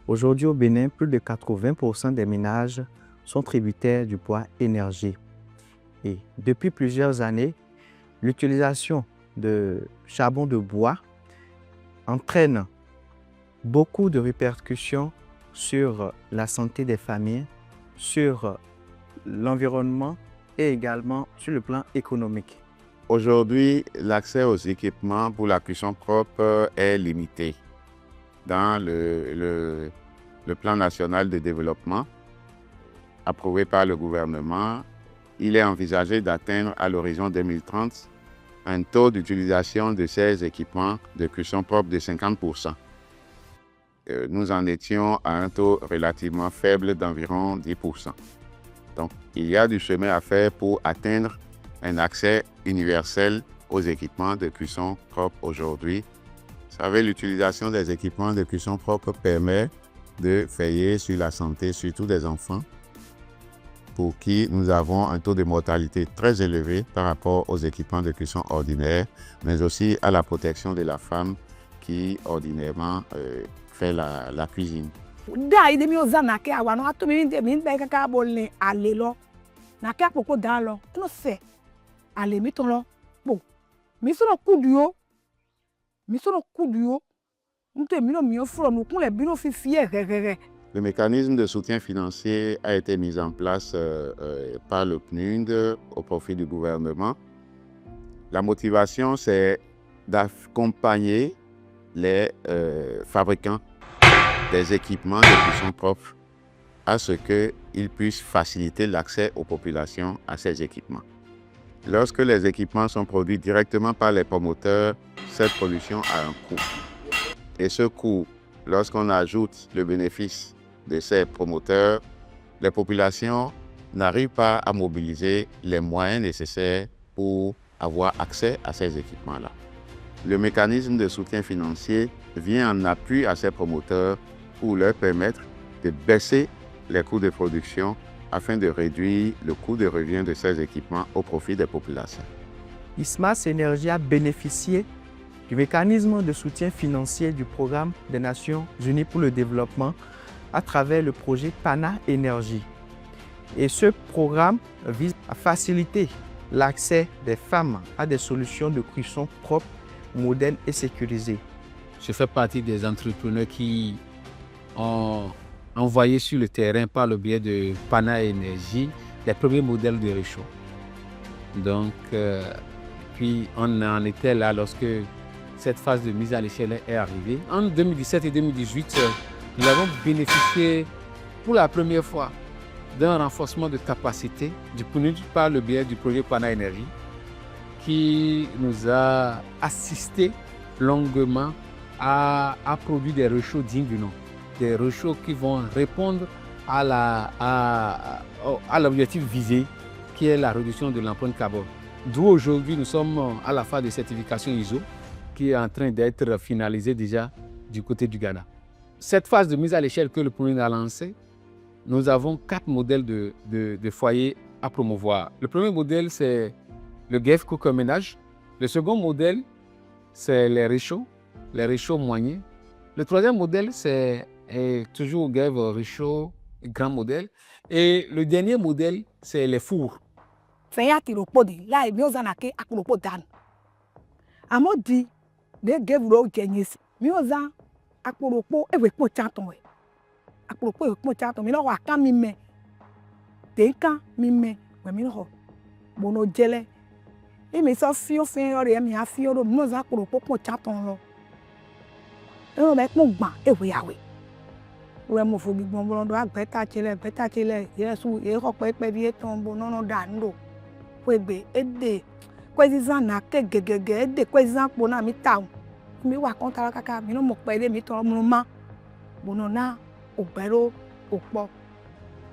Aujourd'hui au Bénin, plus de 80% des ménages sont tributaires du bois énergie. Et depuis plusieurs années, l'utilisation de charbon de bois entraîne beaucoup de répercussions sur la santé des familles, sur l'environnement et également sur le plan économique. Aujourd'hui, l'accès aux équipements pour la cuisson propre est limité. Dans le plan national de développement approuvé par le gouvernement, il est envisagé d'atteindre à l'horizon 2030 un taux d'utilisation de ces équipements de cuisson propre de 50%. Nous en étions à un taux relativement faible d'environ 10%. Donc, il y a du chemin à faire pour atteindre un accès universel aux équipements de cuisson propre aujourd'hui. Vous savez, l'utilisation des équipements de cuisson propre permet de veiller sur la santé, surtout des enfants, pour qui nous avons un taux de mortalité très élevé par rapport aux équipements de cuisson ordinaires, mais aussi à la protection de la femme qui ordinairement fait la cuisine. Le mécanisme de soutien financier a été mis en place par le PNUD au profit du gouvernement. La motivation, c'est d'accompagner les fabricants des équipements de cuisson propre à ce qu'ils puissent faciliter l'accès aux populations à ces équipements. Lorsque les équipements sont produits directement par les promoteurs, cette production a un coût. Et ce coût, lorsqu'on ajoute le bénéfice de ces promoteurs, les populations n'arrivent pas à mobiliser les moyens nécessaires pour avoir accès à ces équipements-là. Le mécanisme de soutien financier vient en appui à ces promoteurs pour leur permettre de baisser les coûts de production afin de réduire le coût de revient de ces équipements au profit des populations. ISMAS Énergie a bénéficié du mécanisme de soutien financier du Programme des Nations Unies pour le développement à travers le projet PANA Énergie. Et ce programme vise à faciliter l'accès des femmes à des solutions de cuisson propres, modernes et sécurisées. Je fais partie des entrepreneurs qui ont envoyé sur le terrain par le biais de PANA Énergie les premiers modèles de réchaud. Donc, puis on en était là lorsque cette phase de mise à l'échelle est arrivée. En 2017 et 2018, nous avons bénéficié pour la première fois d'un renforcement de capacité du PNUD par le biais du projet PANA Énergie qui nous a assisté longuement à produire des réchauds dignes du nom. Des réchauds qui vont répondre à l'objectif visé qui est la réduction de l'empreinte carbone. D'où aujourd'hui nous sommes à la phase de certification ISO qui est en train d'être finalisée déjà du côté du Ghana. Cette phase de mise à l'échelle que le PNUD a lancée, nous avons 4 modèles de foyers à promouvoir. Le premier modèle, c'est le GEF cooker ménage. Le second modèle, c'est les réchauds moyens. Le troisième modèle, c'est toujours GEF réchaud grand modèle. Et le dernier modèle, c'est les fours.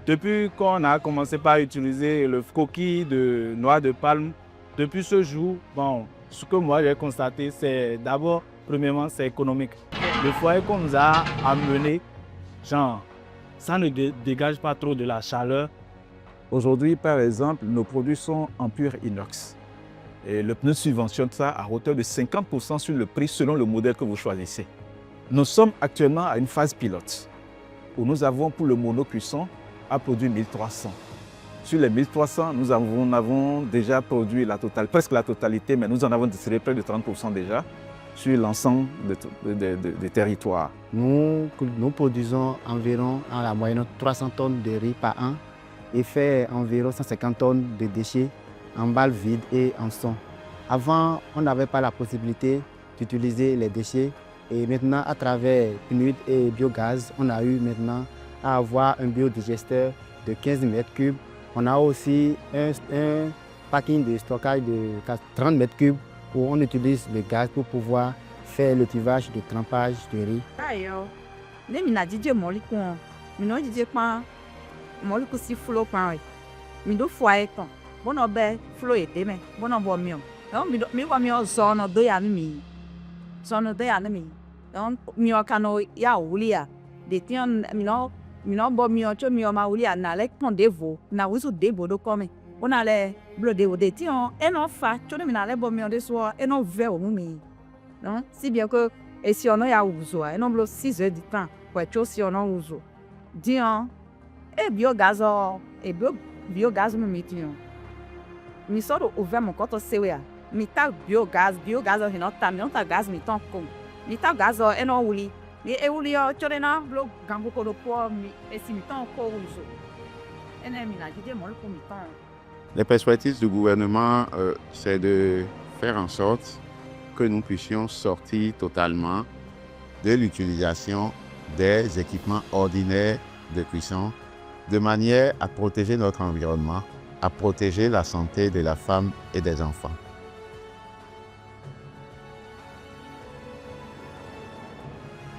Depuis qu'on a commencé par utiliser le coquille de noix de palme, depuis ce jour, bon, ce que moi j'ai constaté, c'est d'abord, premièrement, c'est économique. Le foyer qu'on nous a amené, genre, ça ne dégage pas trop de la chaleur. Aujourd'hui, par exemple, nos produits sont en pur inox. Et le PNUD subventionne ça à hauteur de 50% sur le prix selon le modèle que vous choisissez. Nous sommes actuellement à une phase pilote. où nous avons pour le monocuisson à produire 1300. Sur les 1300, nous avons déjà produit presque la totalité, mais nous en avons distribué près de 30% déjà sur l'ensemble des territoires. Nous produisons environ en la moyenne 300 tonnes de riz par an et fait environ 150 tonnes de déchets en balles vides et en son. Avant, on n'avait pas la possibilité d'utiliser les déchets et maintenant, à travers PNUD et biogaz, on a eu maintenant à avoir un biodigesteur de 15 mètres cubes. On a aussi un parking de stockage de 30 mètres cubes où on utilise le gaz pour pouvoir faire le tuvage de trempage de riz. Si bien que si on a 6 heures du temps pour être si on a uso dion et biogaz me mettons mi sort ouvert mon côté sewa mi ta biogaz he not tam non ta gaz mi ton com mi ta gaz e no wuli mi e wuli o chorena blo gambo ko do po mi e si mi ton ko uso ene mi na dide mo ko mi ton. Les perspectives du gouvernement, c'est de faire en sorte que nous puissions sortir totalement de l'utilisation des équipements ordinaires de cuisson de manière à protéger notre environnement, à protéger la santé de la femme et des enfants.